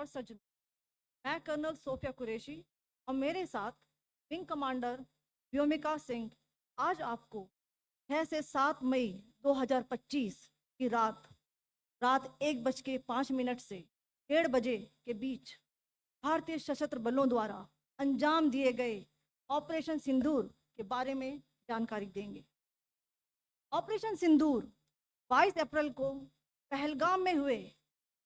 और सज्जनों, मैं कर्नल सोफिया कुरैशी और मेरे साथ विंग कमांडर व्योमिका सिंह आज आपको 6 से 7 मई 2025 की रात रात 1:05 से 1:30 के बीच भारतीय सशस्त्र बलों द्वारा अंजाम दिए गए ऑपरेशन सिंदूर के बारे में जानकारी देंगे। ऑपरेशन सिंदूर 22 अप्रैल को पहलगाम में हुए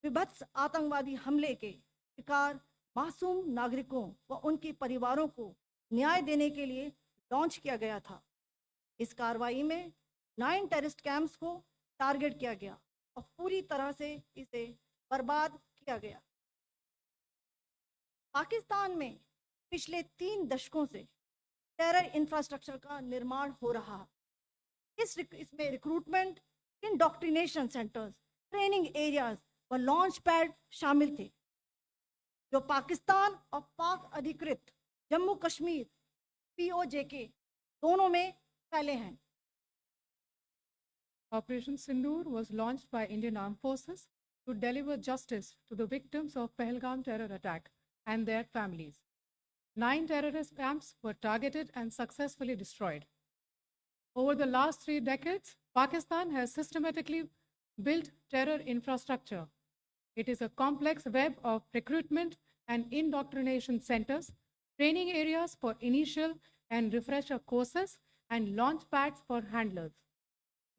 विभत्स आतंकवादी हमले के शिकार मासूम नागरिकों व उनके परिवारों को न्याय देने के लिए लॉन्च किया गया था। इस कार्रवाई में 9 टेररिस्ट कैंप्स को टारगेट किया गया और पूरी तरह से इसे बर्बाद किया गया। पाकिस्तान में पिछले 3 दशकों से टेरर इंफ्रास्ट्रक्चर का निर्माण हो रहा है। इसमें recruitment, indoctrination centres, training areas व लॉन्च पैड शामिल थे, जो पाकिस्तान और पाक अधिकृत जम्मू कश्मीर POJK दोनों में फैले हैं। Operation Sindoor was launched by Indian Armed Forces to deliver justice to the victims of Pahalgam terror attack and their families. 9 terrorist camps were targeted and successfully destroyed. Over the last 3 decades, Pakistan has systematically built terror infrastructure. It is a complex web of recruitment and indoctrination centers, training areas for initial and refresher courses, and launch pads for handlers.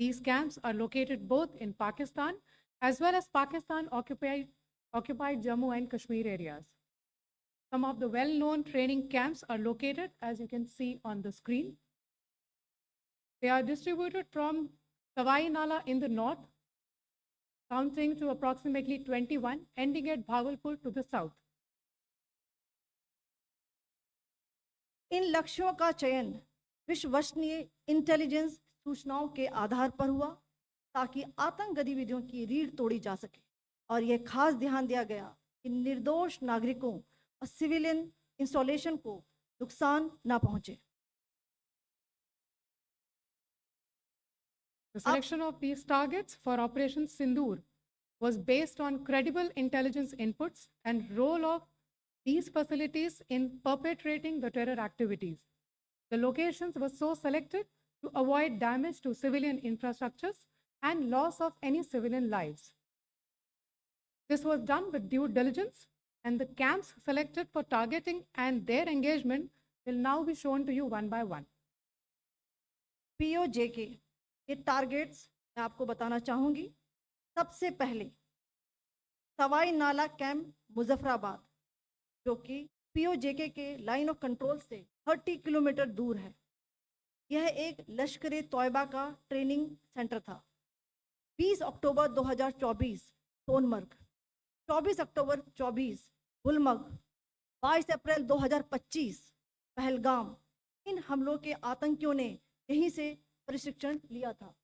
These camps are located both in Pakistan as well as Pakistan-occupied Jammu and Kashmir areas. Some of the well-known training camps are located, as you can see on the screen. They are distributed from Sawai Nala in the north, counting to approximately 21, ending at Bhagalpur to the south. इन लक्ष्यों का चयन विश्वसनीय intelligence सूचनाओं के आधार पर हुआ ताकि आतंक गतिविधियों की रीढ़ तोड़ी जा सके, और यह खास ध्यान दिया गया कि निर्दोष नागरिकों और सिविलियन इंस्टॉलेशन को नुकसान न पहुंचे। The selection of these targets for Operation Sindoor was based on credible intelligence inputs and role of these facilities in perpetrating the terror activities. The locations were so selected to avoid damage to civilian infrastructures and loss of any civilian lives. This was done with due diligence, and the camps selected for targeting and their engagement will now be shown to you one by one. POJK के targets मैं आपको बताना चाहूंगी। सबसे पहले सवाई नाला camp Muzaffarabad, जो कि POJK के लाइन ऑफ कंट्रोल से 30 किलोमीटर दूर है। यह एक लश्कर तोयबा का ट्रेनिंग सेंटर था। 20 अक्टूबर 2024 सोनमर्ग, 24 अक्टूबर 24 गुलमर्ग, 22 अप्रैल 2025 पहलगाम, इन हमलों के आतंकियों ने यहीं से प्रशिक्षण लिया था।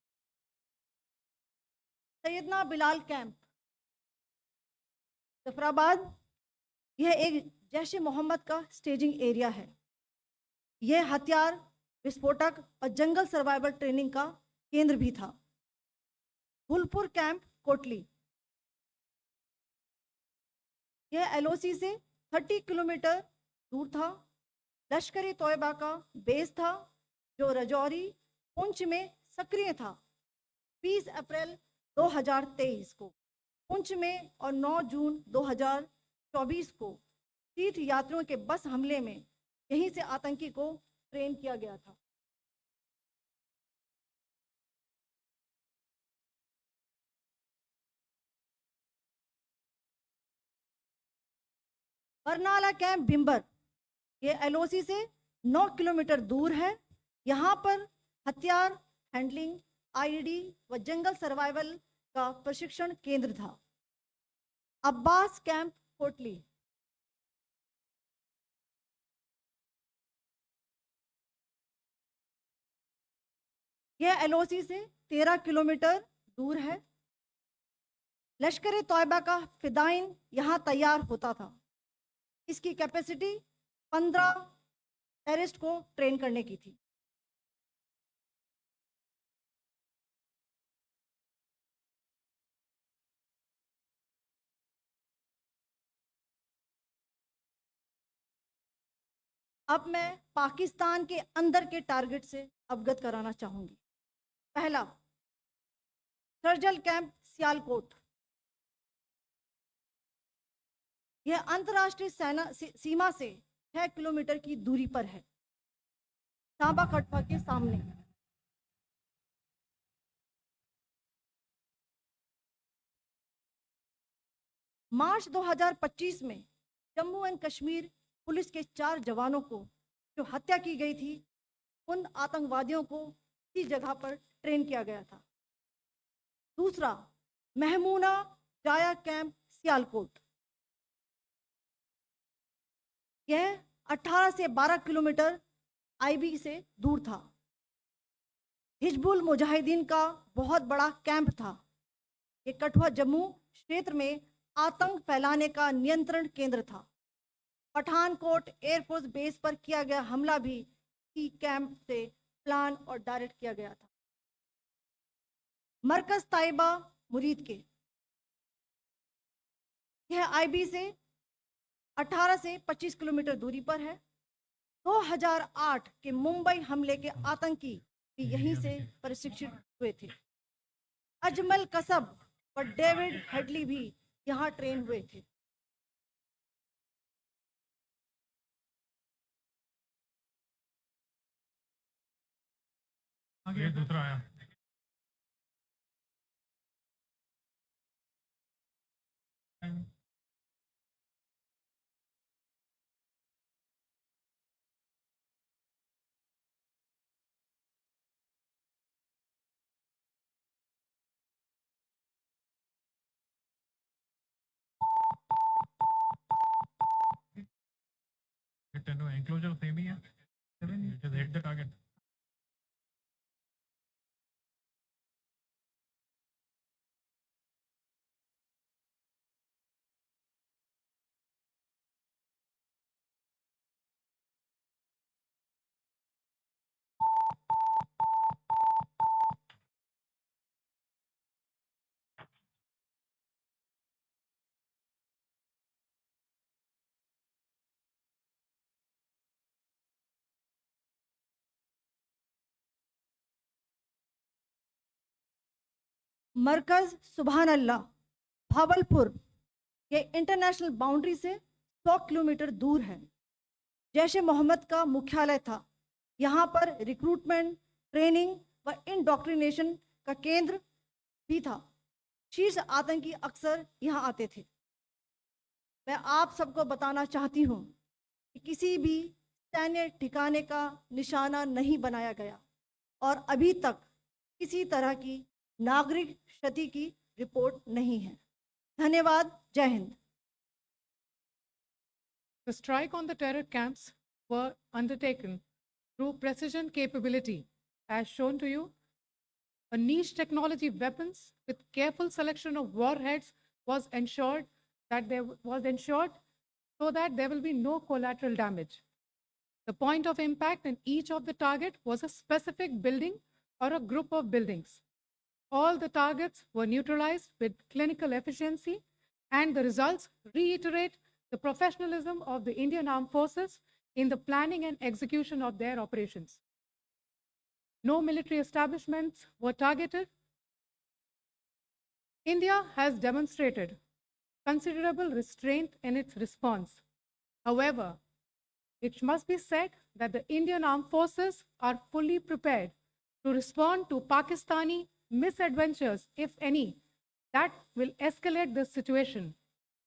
सैयदना बिलाल कैंप जफराबाद, यह एक जैश मोहम्मद का स्टेजिंग एरिया है। यह हथियार, विस्फोटक और जंगल सर्वाइवल ट्रेनिंग का केंद्र भी था। गुलपुर कैंप कोटली, यह LOC से 30 किलोमीटर दूर था। लश्कर तोयबा का बेस था, जो रजौरी पुंछ में सक्रिय था। 20 अप्रैल 2023 को पुंछ में और 9 जून 2024 को तीर्थ यात्रियों के बस हमले में यहीं से आतंकी को ट्रेन किया गया था। बरनाला कैंप भिम्बर, ये LOC से 9 किलोमीटर दूर है। यहाँ पर हथियार, हैंडलिंग, IED व जंगल सर्वाइवल का प्रशिक्षण केंद्र था। अब्बास कैंप कोटली, यह LOC से 13 किलोमीटर दूर है। लश्कर तोयबा का फिदाइन यहाँ तैयार होता था। इसकी कैपेसिटी 15 टेररिस्ट को ट्रेन करने की थी। अब मैं पाकिस्तान के अंदर के टारगेट से अवगत कराना चाहूंगी। पहला, सर्जल कैंप सियालकोट। यह अंतर्राष्ट्रीय सीमा से 6 किलोमीटर की दूरी पर है, सांबा कटवा के सामने। मार्च 2025 में जम्मू एंड कश्मीर पुलिस के 4 जवानों को जो हत्या की गई थी, उन आतंकवादियों को इसी जगह पर ट्रेन किया गया था। दूसरा, महमूना जाया कैंप सियालकोट। यह 18 से 12 किलोमीटर आईबी से दूर था। हिजबुल मुजाहिदीन का बहुत बड़ा कैंप था। ये कठुआ जम्मू क्षेत्र में आतंक फैलाने का नियंत्रण केंद्र था। पठानकोट एयरफोर्स बेस पर किया गया हमला भी इसी कैंप से प्लान और डायरेक्ट किया गया था। मरकज ताइबा मुरीद के, यह आईबी से 18 से 25 किलोमीटर दूरी पर है। 2008 के मुंबई हमले के आतंकी भी यहीं से प्रशिक्षित हुए थे। अजमल कसब और डेविड हेडली भी यहाँ ट्रेन हुए थे। आगे दूसरा आया। एंक्लोजर सेम ही है। Just hit the target. मरकज सुभान अल्लाह भावलपुर, ये इंटरनेशनल बाउंड्री से 100 किलोमीटर दूर है। जैश ए मोहम्मद का मुख्यालय था। यहाँ पर रिक्रूटमेंट, ट्रेनिंग व इंडोक्ट्रिनेशन का केंद्र भी था। शीर्ष आतंकी अक्सर यहाँ आते थे। मैं आप सबको बताना चाहती हूँ कि किसी भी सैन्य ठिकाने का निशाना नहीं बनाया गया और अभी तक किसी तरह की नागरिक क्षति की रिपोर्ट नहीं है। धन्यवाद। जय Hind. The strike on the terror camps were undertaken through precision capability, as shown to you. A niche technology weapons with careful selection of warheads was ensured so that there will be no collateral damage. The point of impact in each of the target was a specific building or a group of buildings. All the targets were neutralized with clinical efficiency, and the results reiterate the professionalism of the Indian Armed Forces in the planning and execution of their operations. No military establishments were targeted. India has demonstrated considerable restraint in its response. However, it must be said that the Indian Armed Forces are fully prepared to respond to Pakistani misadventures, if any, that will escalate the situation.